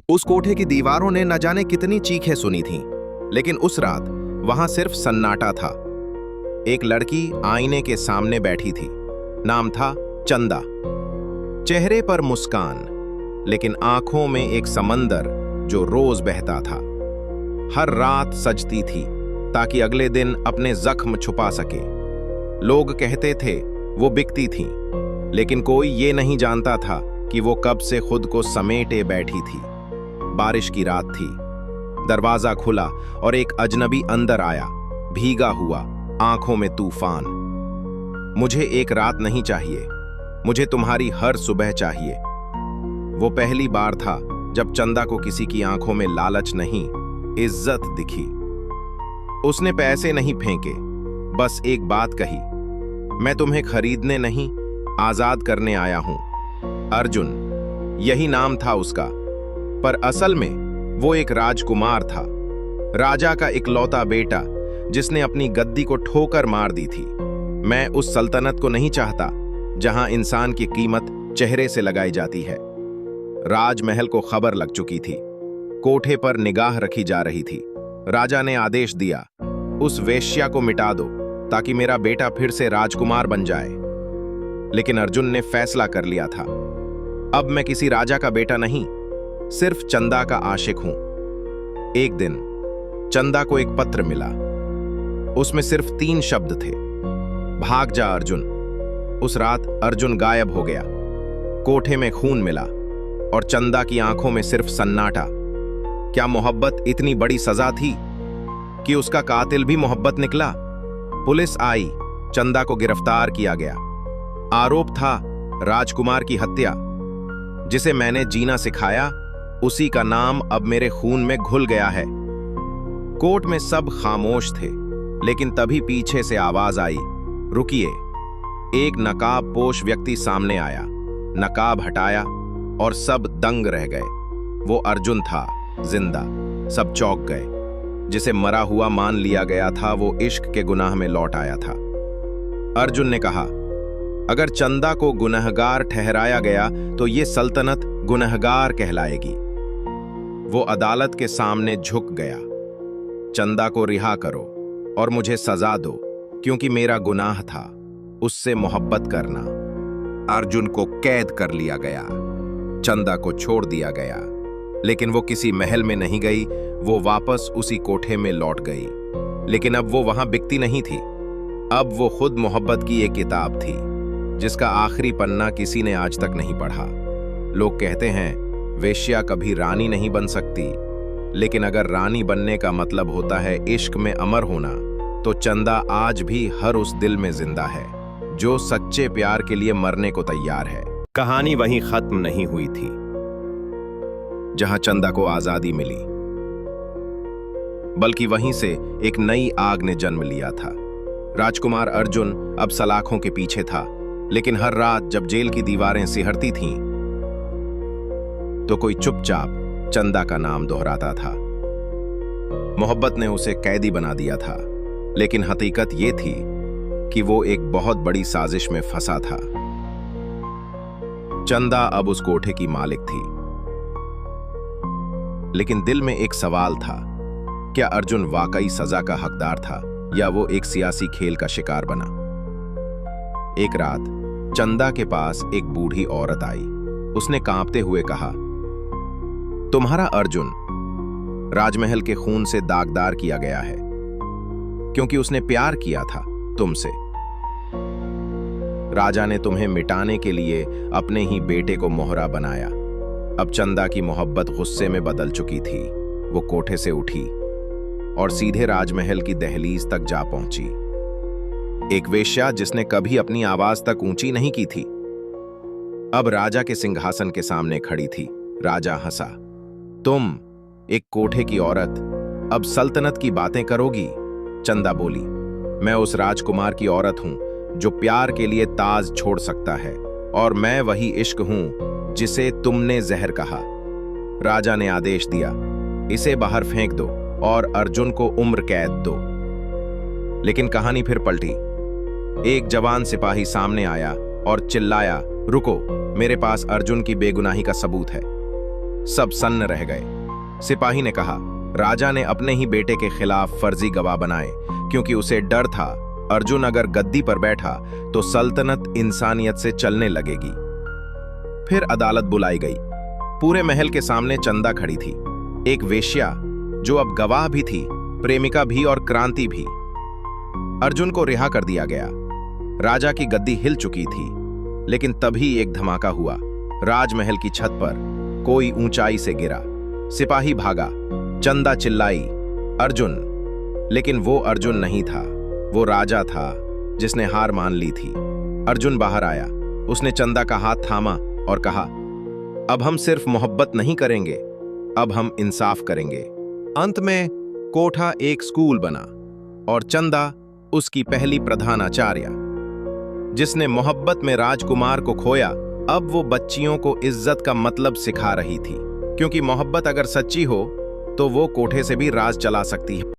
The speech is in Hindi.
उस कोठे की दीवारों ने न जाने कितनी चीखें सुनी थीं, लेकिन उस रात वहां सिर्फ सन्नाटा था। एक लड़की आईने के सामने बैठी थी। नाम था चंदा। चेहरे पर मुस्कान, लेकिन आंखों में एक समंदर जो रोज बहता था। हर रात सजती थी ताकि अगले दिन अपने जख्म छुपा सके। लोग कहते थे वो बिकती थी, लेकिन कोई ये नहीं जानता था कि वो कब से खुद को समेटे बैठी थी। बारिश की रात थी। दरवाजा खुला और एक अजनबी अंदर आया, भीगा हुआ, आंखों में तूफान। मुझे एक रात नहीं चाहिए, मुझे तुम्हारी हर सुबह चाहिए। वो पहली बार था जब चंदा को किसी की आंखों में लालच नहीं, इज्जत दिखी। उसने पैसे नहीं फेंके, बस एक बात कही, मैं तुम्हें खरीदने नहीं, आजाद करने आया हूं। अर्जुन, यही नाम था उसका, पर असल में वो एक राजकुमार था। राजा का इकलौता बेटा जिसने अपनी गद्दी को ठोकर मार दी थी। मैं उस सल्तनत को नहीं चाहता जहां इंसान की कीमत चेहरे से लगाई जाती है। राजमहल को खबर लग चुकी थी। कोठे पर निगाह रखी जा रही थी। राजा ने आदेश दिया, उस वेश्या को मिटा दो ताकि मेरा बेटा फिर से राजकुमार बन जाए। लेकिन अर्जुन ने फैसला कर लिया था, अब मैं किसी राजा का बेटा नहीं, सिर्फ चंदा का आशिक हूं। एक दिन चंदा को एक पत्र मिला। उसमें सिर्फ 3 शब्द थे, भाग जा अर्जुन। उस रात अर्जुन गायब हो गया। कोठे में खून मिला और चंदा की आंखों में सिर्फ सन्नाटा। क्या मोहब्बत इतनी बड़ी सजा थी कि उसका कातिल भी मोहब्बत निकला? पुलिस आई, चंदा को गिरफ्तार किया गया। आरोप था राजकुमार की हत्या। जिसे मैंने जीना सिखाया, उसी का नाम अब मेरे खून में घुल गया है। कोर्ट में सब खामोश थे, लेकिन तभी पीछे से आवाज आई, रुकिए। एक नकाबपोश व्यक्ति सामने आया, नकाब हटाया और सब दंग रह गए। वो अर्जुन था, जिंदा। सब चौंक गए। जिसे मरा हुआ मान लिया गया था, वो इश्क के गुनाह में लौट आया था। अर्जुन ने कहा, अगर चंदा को गुनहगार ठहराया गया तो ये सल्तनत गुनहगार कहलाएगी। वो अदालत के सामने झुक गया। चंदा को रिहा करो और मुझे सजा दो, क्योंकि मेरा गुनाह था उससे मोहब्बत करना। अर्जुन को कैद कर लिया गया। चंदा को छोड़ दिया गया, लेकिन वो किसी महल में नहीं गई। वो वापस उसी कोठे में लौट गई। लेकिन अब वो वहां बिकती नहीं थी। अब वो खुद मोहब्बत की एक किताब थी, जिसका आखिरी पन्ना किसी ने आज तक नहीं पढ़ा। लोग कहते हैं वेश्या कभी रानी नहीं बन सकती, लेकिन अगर रानी बनने का मतलब होता है इश्क में अमर होना, तो चंदा आज भी हर उस दिल में जिंदा है जो सच्चे प्यार के लिए मरने को तैयार है। कहानी वहीं खत्म नहीं हुई थी जहां चंदा को आजादी मिली, बल्कि वहीं से एक नई आग ने जन्म लिया था। राजकुमार अर्जुन अब सलाखों के पीछे था, लेकिन हर रात जब जेल की दीवारें सिहरती थीं, तो कोई चुपचाप चंदा का नाम दोहराता था। मोहब्बत ने उसे कैदी बना दिया था, लेकिन हकीकत ये थी कि वो एक बहुत बड़ी साजिश में फंसा था। चंदा अब उस कोठे की मालिक थी, लेकिन दिल में एक सवाल था, क्या अर्जुन वाकई सजा का हकदार था या वो एक सियासी खेल का शिकार बना? एक रात चंदा के पास एक बूढ़ी औरत आई। उसने कांपते हुए कहा, तुम्हारा अर्जुन राजमहल के खून से दागदार किया गया है, क्योंकि उसने प्यार किया था तुमसे। राजा ने तुम्हें मिटाने के लिए अपने ही बेटे को मोहरा बनाया। अब चंदा की मोहब्बत गुस्से में बदल चुकी थी। वो कोठे से उठी और सीधे राजमहल की दहलीज तक जा पहुंची। एक वेश्या जिसने कभी अपनी आवाज तक ऊंची नहीं की थी, अब राजा के सिंहासन के सामने खड़ी थी। राजा हंसा, तुम एक कोठे की औरत अब सल्तनत की बातें करोगी? चंदा बोली, मैं उस राजकुमार की औरत हूं जो प्यार के लिए ताज छोड़ सकता है, और मैं वही इश्क हूं जिसे तुमने जहर कहा। राजा ने आदेश दिया, इसे बाहर फेंक दो और अर्जुन को उम्र कैद दो। लेकिन कहानी फिर पलटी। एक जवान सिपाही सामने आया और चिल्लाया, रुको, मेरे पास अर्जुन की बेगुनाही का सबूत है। सब सन्न रह गए। सिपाही ने कहा, राजा ने अपने ही बेटे के खिलाफ फर्जी गवाह बनाए, क्योंकि उसे डर था अर्जुन अगर गद्दी पर बैठा तो सल्तनत इंसानियत से चलने लगेगी। फिर अदालत बुलाई गई। पूरे महल के सामने चंदा खड़ी थी, एक वेश्या जो अब गवाह भी थी, प्रेमिका भी और क्रांति भी। अर्जुन को रिहा कर दिया गया। राजा की गद्दी हिल चुकी थी, लेकिन तभी एक धमाका हुआ। राजमहल की छत पर कोई ऊंचाई से गिरा। सिपाही भागा, चंदा चिल्लाई, अर्जुन। लेकिन वो अर्जुन नहीं था, वो राजा था जिसने हार मान ली थी। अर्जुन बाहर आया, उसने चंदा का हाथ थामा और कहा, अब हम सिर्फ मोहब्बत नहीं करेंगे, अब हम इंसाफ करेंगे। अंत में कोठा एक स्कूल बना और चंदा उसकी पहली प्रधानाचार्य। जिसने मोहब्बत में राजकुमार को खोया, अब वो बच्चियों को इज्जत का मतलब सिखा रही थी, क्योंकि मोहब्बत अगर सच्ची हो तो वो कोठे से भी राज चला सकती है।